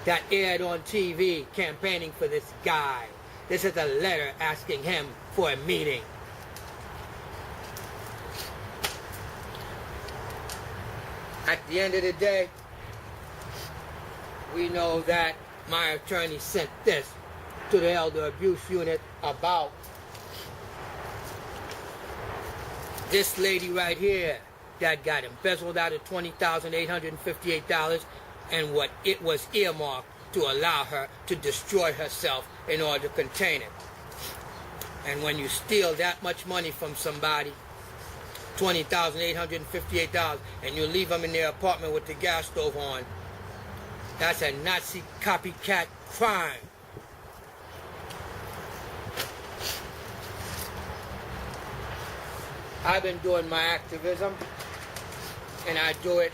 that aired on TV campaigning for this guy. This is a letter asking him for a meeting. At the end of the day, we know that my attorney sent this to the Elder Abuse Unit about this lady right here that got embezzled out of $20,858 and what it was earmarked to allow her to destroy herself in order to contain it. And when you steal that much money from somebody, $20,858, and you leave them in their apartment with the gas stove on, that's a Nazi copycat crime. I've been doing my activism, and I do it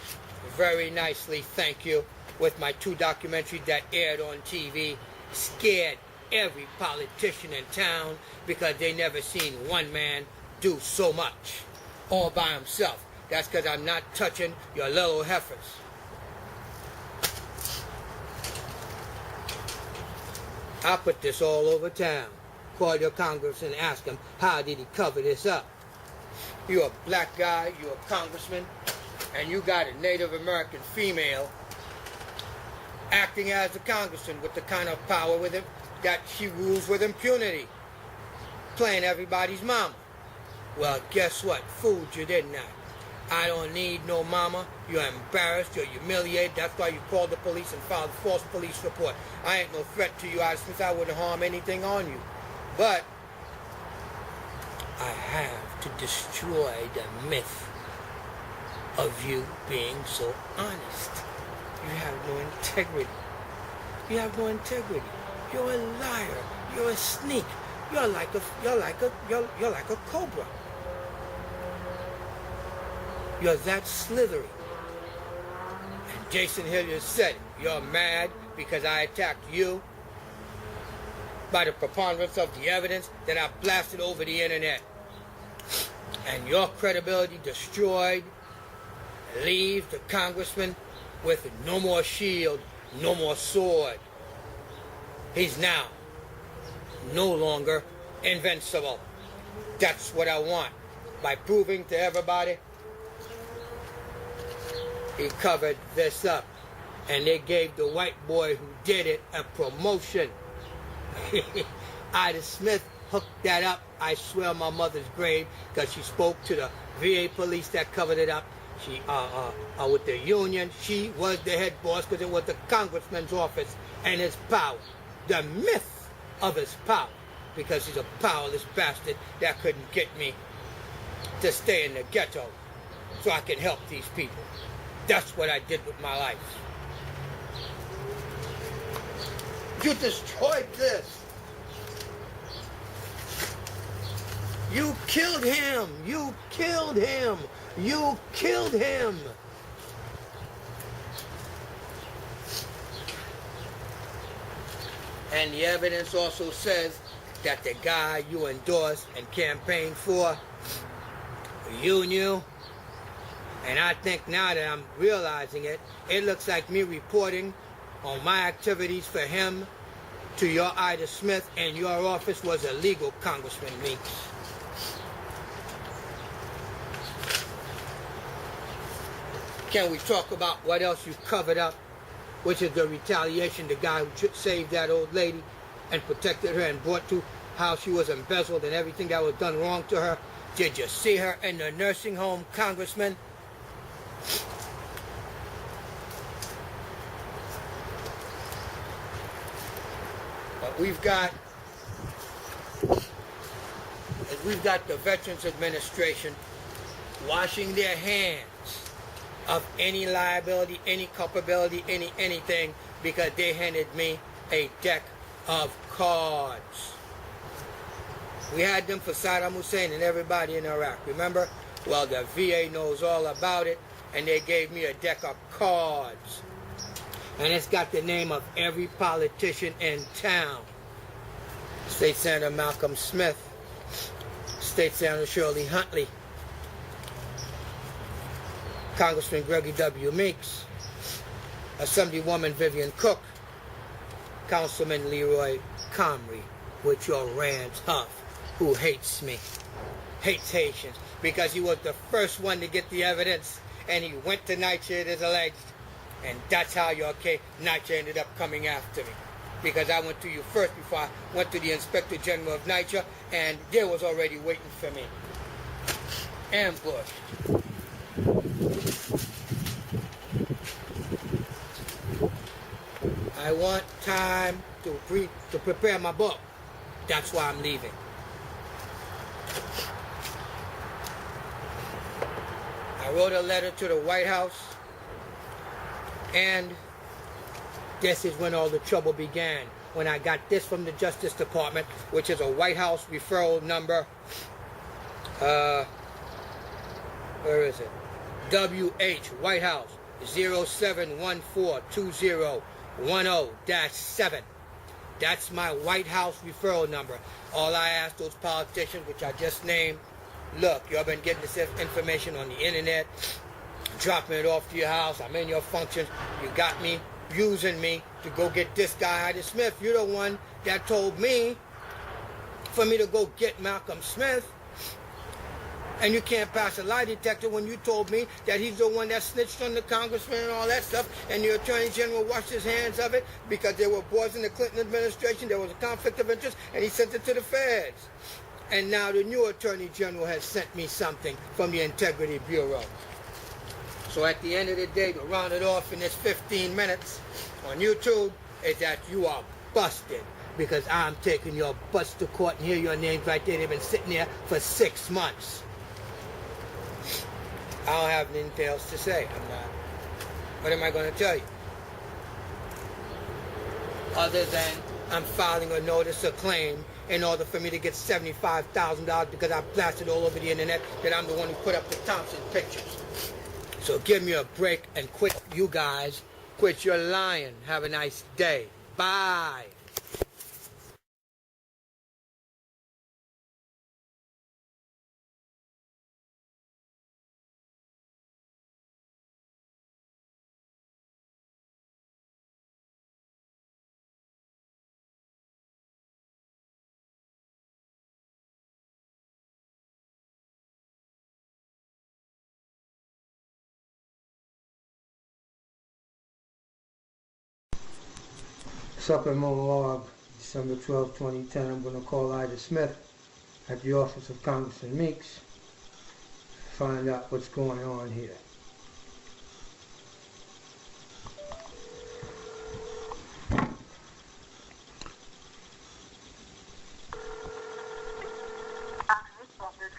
very nicely, thank you, with my 2 documentaries that aired on TV, scared every politician in town because they never seen one man do so much all by himself. That's because I'm not touching your little heifers. I put this all over town. Call your congressman and ask him, how did he cover this up? You're a black guy, you're a congressman, and you got a Native American female acting as a congressman with the kind of power with him that she rules with impunity, playing everybody's mama. Well, guess what? Fooled you, didn't I? I don't need no mama. You're embarrassed, you're humiliated. That's why you called the police and filed a false police report. I ain't no threat to you. I wouldn't harm anything on you. But I have to destroy the myth of you being so honest. You have no integrity. You have no integrity. You're a liar. You're a sneak. You're like a cobra. You're that slithery. And Jason Hilliard said, you're mad because I attacked you by the preponderance of the evidence that I blasted over the internet. And your credibility destroyed leaves the congressman with no more shield, no more sword. He's now no longer invincible. That's what I want. By proving to everybody he covered this up. And they gave the white boy who did it a promotion. Ida Smith hooked that up, I swear on my mother's grave, because she spoke to the VA police that covered it up. She, with the union, she was the head boss because it was the congressman's office and his power. The myth of his power, because he's a powerless bastard that couldn't get me to stay in the ghetto so I can help these people. That's what I did with my life. You destroyed this. You killed him. You killed him. You killed him. And the evidence also says that the guy you endorsed and campaigned for, you knew. And I think now that I'm realizing it, it looks like me reporting on my activities for him to your Ida Smith and your office was illegal, Congressman Meeks. Can we talk about what else you covered up, which is the retaliation, the guy who saved that old lady and protected her and brought to how she was embezzled and everything that was done wrong to her? Did you see her in the nursing home, Congressman? But we've got the Veterans Administration washing their hands of any liability, any culpability, anything, because they handed me a deck of cards. We had them for Saddam Hussein and everybody in Iraq, remember? Well, the VA knows all about it, and they gave me a deck of cards. And it's got the name of every politician in town. State Senator Malcolm Smith, State Senator Shirley Huntley, Congressman Gregory W. Meeks, Assemblywoman Vivian Cook, Councilman Leroy Comrie with your Rand's Huff, who hates me, hates Haitians, because he was the first one to get the evidence, and he went to NYCHA as alleged, and that's how your case, NYCHA ended up coming after me, because I went to you first before I went to the Inspector General of NYCHA, and they was already waiting for me. Ambushed. I want time to prepare my book. That's why I'm leaving. I wrote a letter to the White House, and this is when all the trouble began. When I got this from the Justice Department, which is a White House referral number, where is it? WH White House 07142010-7. That's my White House referral number. All I ask those politicians, which I just named, look, y'all been getting this information on the internet, dropping it off to your house, I'm in your functions, you got me using me to go get this guy, Ida Smith. You're the one that told me for me to go get Malcolm Smith. And you can't pass a lie detector when you told me that he's the one that snitched on the congressman and all that stuff, and the Attorney General washed his hands of it because there were boys in the Clinton administration, there was a conflict of interest, and he sent it to the feds. And now the new Attorney General has sent me something from the Integrity Bureau. So at the end of the day, to round it off in this 15 minutes on YouTube, is that you are busted, because I'm taking your butts to court, and here are your names right there. They've been sitting there for 6 months. I don't have anything else to say. What am I going to tell you? Other than I'm filing a notice of claim in order for me to get $75,000 because I blasted all over the internet that I'm the one who put up the Thompson pictures. So give me a break and quit, you guys. Quit your lying. Have a nice day. Bye. Supplemental log, December 12, 2010. I'm going to call Ida Smith at the office of Congressman Meeks to find out what's going on here.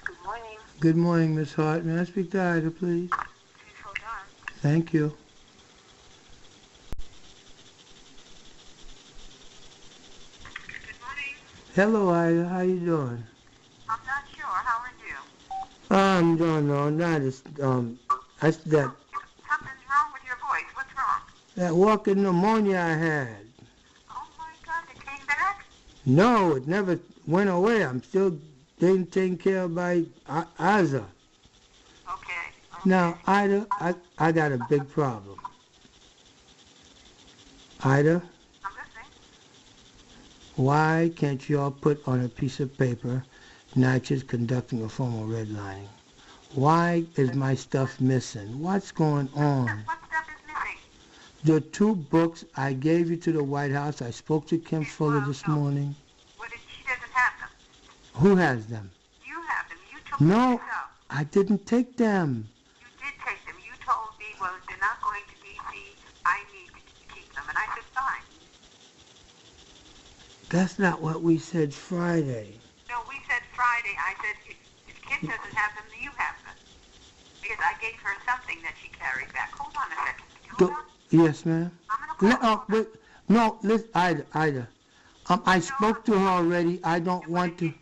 Good morning. Good morning, Miss Hart. May I speak to Ida, please? Please hold on. Thank you. Good morning. Hello, Ida. How you doing? I'm not sure. How are you? I'm doing all right. Something's wrong with your voice. What's wrong? That walking pneumonia I had. Oh my God, it came back? No, it never went away. I'm still being taken care of by Aza. Okay. Now, Ida, I got a big problem. Ida, I'm listening. why can't you all put on a piece of paper, NYCHA's conducting a formal redlining? Why is my stuff missing? What's going on? What stuff is missing? The 2 books I gave you to the White House, I spoke to Kim Fuller this morning. She doesn't have them. Who has them? You have them. You took them No, yourself. I didn't take them. You did take them. You told me, well, they're not going to D.C. I need to keep them. And I said, fine. That's not what we said Friday. No, we said Friday. I said, if Kim doesn't have them, then you have them. Because I gave her something that she carried back. Hold on a second. Hold on. Yes, ma'am. I'm going to call her. Wait, no, listen, Ida. I spoke to her already. I don't want to.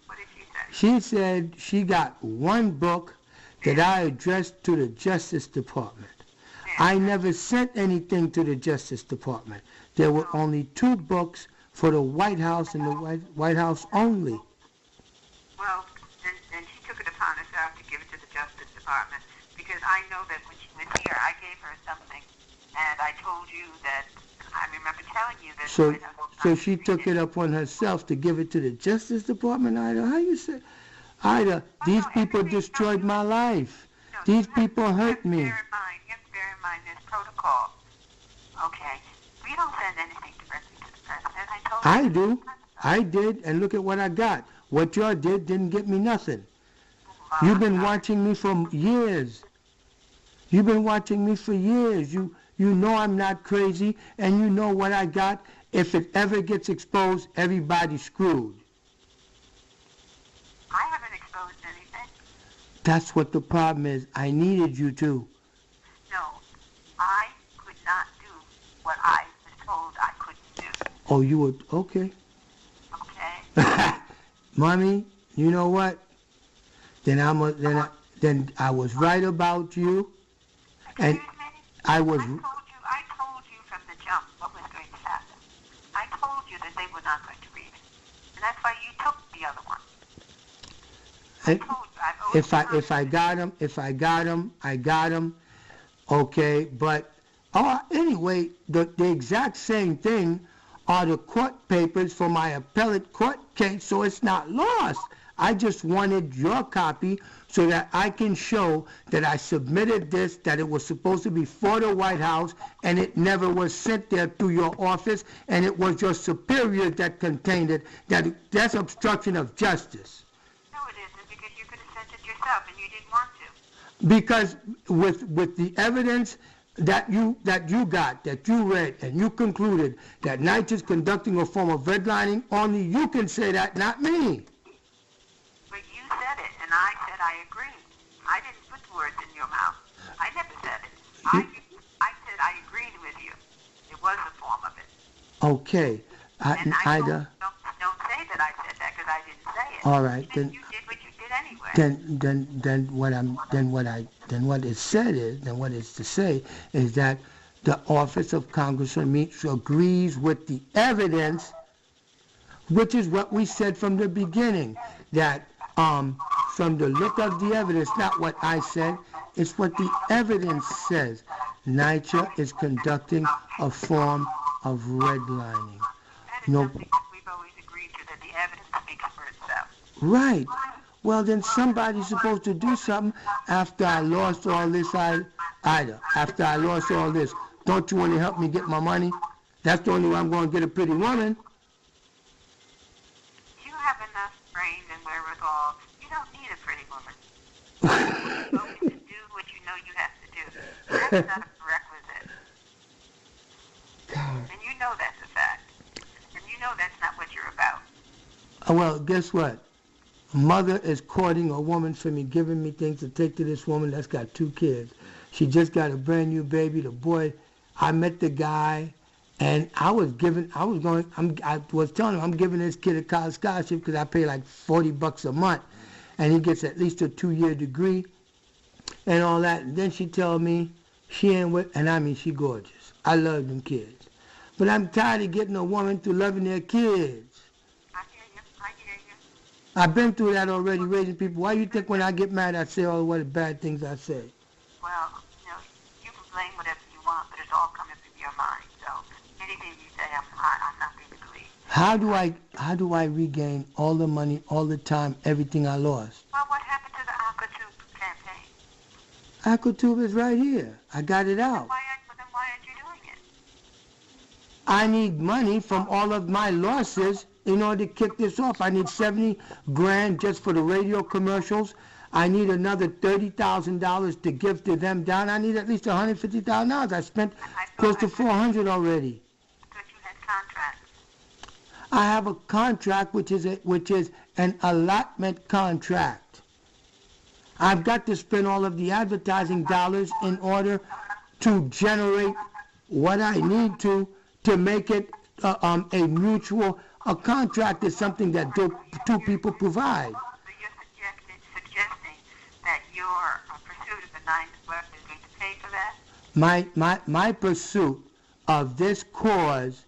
What did she say? She said she got 1 book that I addressed to the Justice Department. I never sent anything to the Justice Department. There were only 2 books for the White House and the White House only. Well, then she took it upon herself to give it to the Justice Department, because I know that when she was here, I gave her something, and I told you that, I remember telling you that So, the White House so she took it upon herself to give it to the Justice Department, Ida. How you say? Ida, these people destroyed my life. These people hurt me. You have to bear in mind this protocol. Okay. We don't send anything directly to the president. I do. I did, and look at what I got. What y'all did didn't get me nothing. You've been watching me for years. You've been watching me for years. You know I'm not crazy, and you know what I got. If it ever gets exposed, everybody's screwed. I haven't exposed anything. That's what the problem is. I needed you to. No, I could not do what I was told I couldn't do. Oh, you were, okay. Okay? Mommy, you know what? Then I was right about you. And Excuse me? I was. I told you from the jump what was going to happen. I told you that they were not going to read it. And that's why you took the other one. I told you. If I got him, I got him. Okay, but anyway, the exact same thing are the court papers for my appellate court case, so it's not lost. I just wanted your copy so that I can show that I submitted this, that it was supposed to be for the White House, and it never was sent there through your office, and it was your superior that contained it. That's obstruction of justice. No, it isn't, because you could have sent it yourself, and you didn't want to. Because with the evidence that you got, that you read, and you concluded that Knight is conducting a form of redlining, only you can say that, not me. But you said it, and I said I agree. I didn't put the words in your mouth. I never said it. I said I agreed with you. It was a form of it. Okay. And Ida. Don't say that I said that, because I didn't say it. All right, then you did what you did anyway. Then what it said is, then what it's to say is that the office of Congressman agrees with the evidence, which is what we said from the beginning, that from the look of the evidence, not what I said, it's what the evidence says. NYCHA is conducting a form of redlining. That is something that we've always agreed to, that the evidence speaks for itself. Right. Well, then somebody's supposed to do something after I lost all this, Ida. After I lost all this. Don't you want to help me get my money? That's the only way I'm going to get a pretty woman. You have enough brain and wherewithal. You don't need a pretty woman. You only to do what you know you have to do. That's not a prerequisite. God. And you know that's a fact. And you know that's not what you're about. Well, guess what? Mother is courting a woman for me, giving me things to take to this woman that's got 2 kids. She just got a brand new baby. The boy, I met the guy, and I was telling him I'm giving this kid a college scholarship because I pay like $40 a month, and he gets at least a 2-year degree, and all that. And then she told me she ain't with, and I mean she gorgeous. I love them kids, but I'm tired of getting a woman through loving their kids. I've been through that already, raising people. Why do you think when I get mad I say all the bad things I say? Well, you can blame whatever you want, but it's all coming from your mind. So anything you say, I'm not going to believe. How do I regain all the money, all the time, everything I lost? Well, what happened to the Qptv campaign? Qptv is right here. I got it out. Then why aren't you doing it? I need money from all of my losses in order to kick this off. I need $70 grand just for the radio commercials. I need another $30,000 to give to them down. I need at least $150,000. I spent close to $400 already. I thought you had contracts. I have a contract which is an allotment contract. I've got to spend all of the advertising dollars in order to generate what I need to make it a mutual. A contract is something that two people provide. So you're suggesting that your pursuit of the 9th weapon is going to pay for that? My pursuit of this cause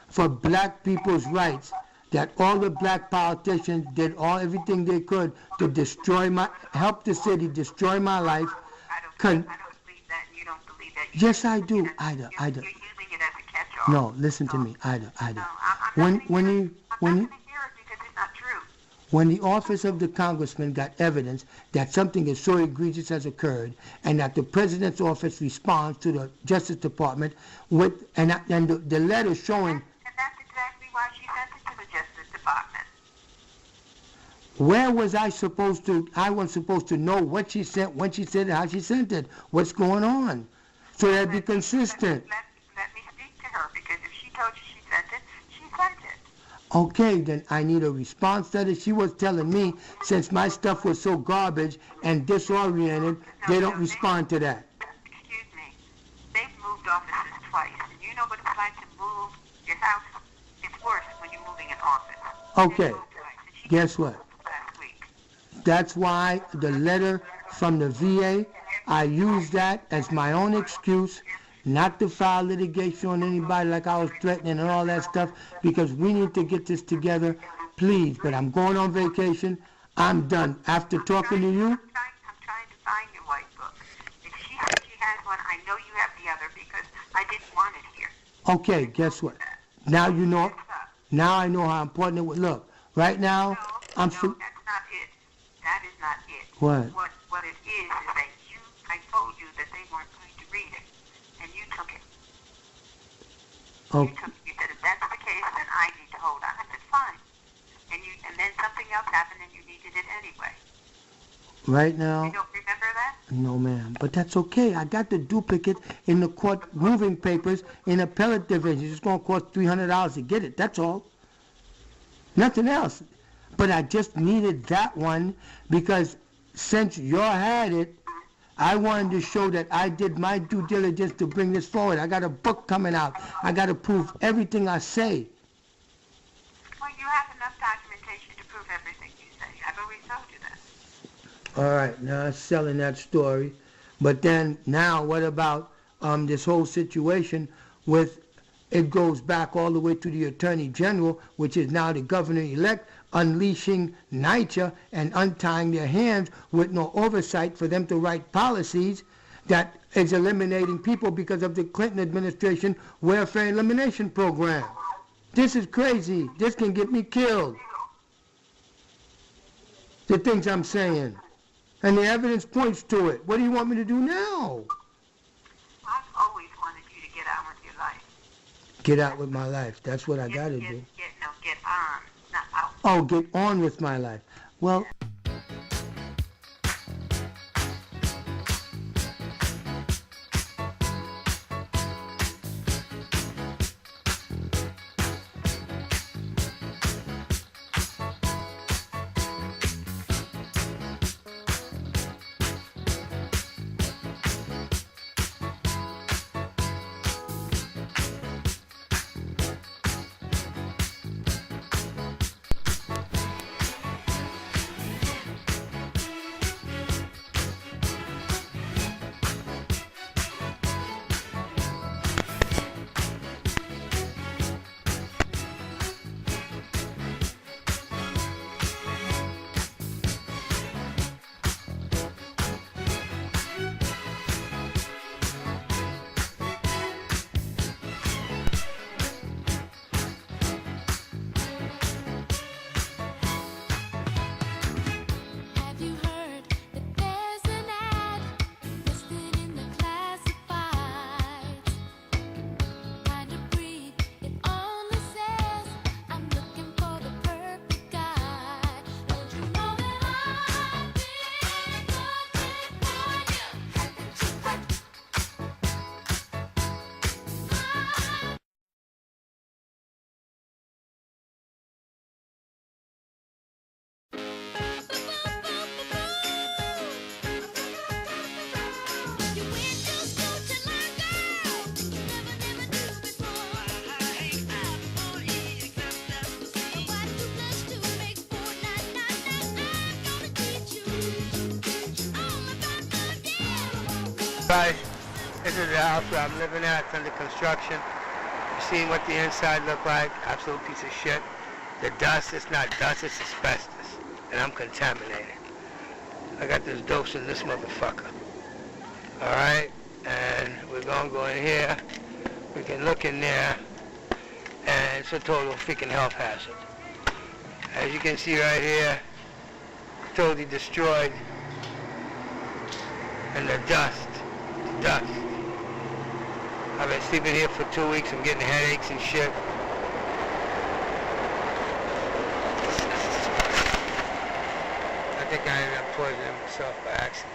for black people's rights, that all the black politicians did everything they could to help the city destroy my life. I don't believe that. You don't believe that. Yes, I do, Ida. You're using it as a catch-all. No, listen to me, Ida. No, I'm When I'm not going to hear it because it's not true. When the office of the congressman got evidence that something as so egregious has occurred, and that the president's office responds to the Justice Department with, and the letter showing. And that's exactly why she sent it to the Justice Department. Where was I supposed to? I was supposed to know what she sent, when she sent it, how she sent it, what's going on, so that'd be consistent. Let me speak to her, because if she told you she sent it, she sent it. Okay, then I need a response letter. She was telling me, since my stuff was so garbage and disoriented, they don't respond to that. Excuse me. They've moved offices twice, and you know what it's like to move your house? It's worse when you're moving an office. Okay, They moved twice, and she guess what? last week. That's why the letter from the VA, I used that as my own excuse not to file litigation on anybody like I was threatening and all that stuff, because we need to get this together, please. But I'm going on vacation. I'm done. After talking to you, I'm trying to find your white book. If she says she has one, I know you have the other, because I didn't want it here. okay, guess what? Now you know, now I know how important it was. Look, right now, No, I'm that's not it. That is not it. What? What it is that I told you that they weren't going to read it, and you took it. Oh, You said, if that's the case, then I need to hold on. I said, fine. And then something else happened, and you needed it anyway. right now, You don't remember that? no ma'am, but that's okay. I got the duplicate in the court moving papers in appellate division. It's going to cost $300 to get it, that's all. Nothing else. But I just needed that one because since you had it, I wanted to show that I did my due diligence to bring this forward. I got a book coming out. I got to prove everything I say. Well, you have enough documentation to prove everything you say. I've always told you that. All right, now I'm selling that story. But then now what about this whole situation with, it goes back all the way to the Attorney General, which is now the governor-elect, unleashing NYCHA and untying their hands with no oversight for them to write policies that is eliminating people because of the Clinton administration welfare elimination program. This is crazy. This can get me killed. The things I'm saying. And the evidence points to it. What do you want me to do now? I've always wanted you to get on with your life. Get out with my life. That's what I got to do. Get on, not out. Oh, get on with my life. Well, Have you heard that there's an ad listed in the classifieds? Kind of breed, it only says I'm looking for the perfect guy. Don't you know that I've been looking for you? Haven't you heard? You went to school to learn, girl. Never knew before. Why too much to make for? I'm gonna teach you all about the deal. guys, this is the house where I'm living at. It's under construction. You seen what the inside look like? Absolute piece of shit. The dust, it's not dust, it's asbestos. And I'm contaminated. I got this dose in this motherfucker. Alright? And we're gonna go in here. We can look in there. and it's a total freaking health hazard. As you can see right here, totally destroyed, and the dust. I've been sleeping here for 2 weeks. I'm getting headaches and shit. I think I ended up poisoning myself by accident.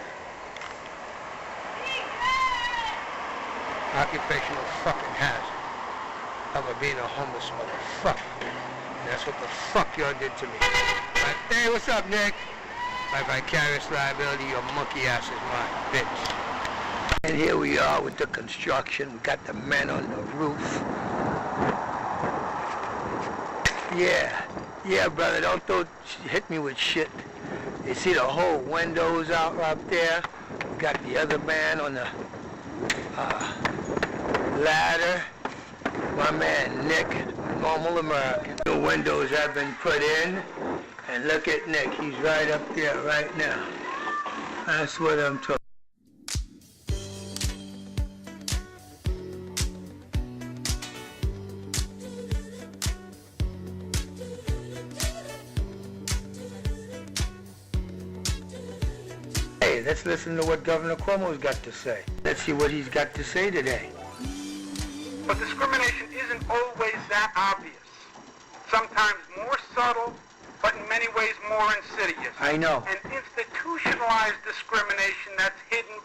Occupational fucking hazard of being a homeless motherfucker. And that's what the fuck y'all did to me. But, hey, what's up, Nick? My vicarious liability, your monkey ass is mine, bitch. And here we are with the construction. We got the men on the roof. Yeah, brother, don't hit me with shit. You see the whole windows out there. We got the other man on the ladder. My man Nick, normal American. The windows have been put in. And look at Nick, he's right up there right now. That's what I'm talking. Hey, let's listen to what Governor Cuomo's got to say. Let's see what he's got to say today. But discrimination isn't always that obvious. Sometimes more subtle, but in many ways more insidious. I know. And institutionalized discrimination that's hidden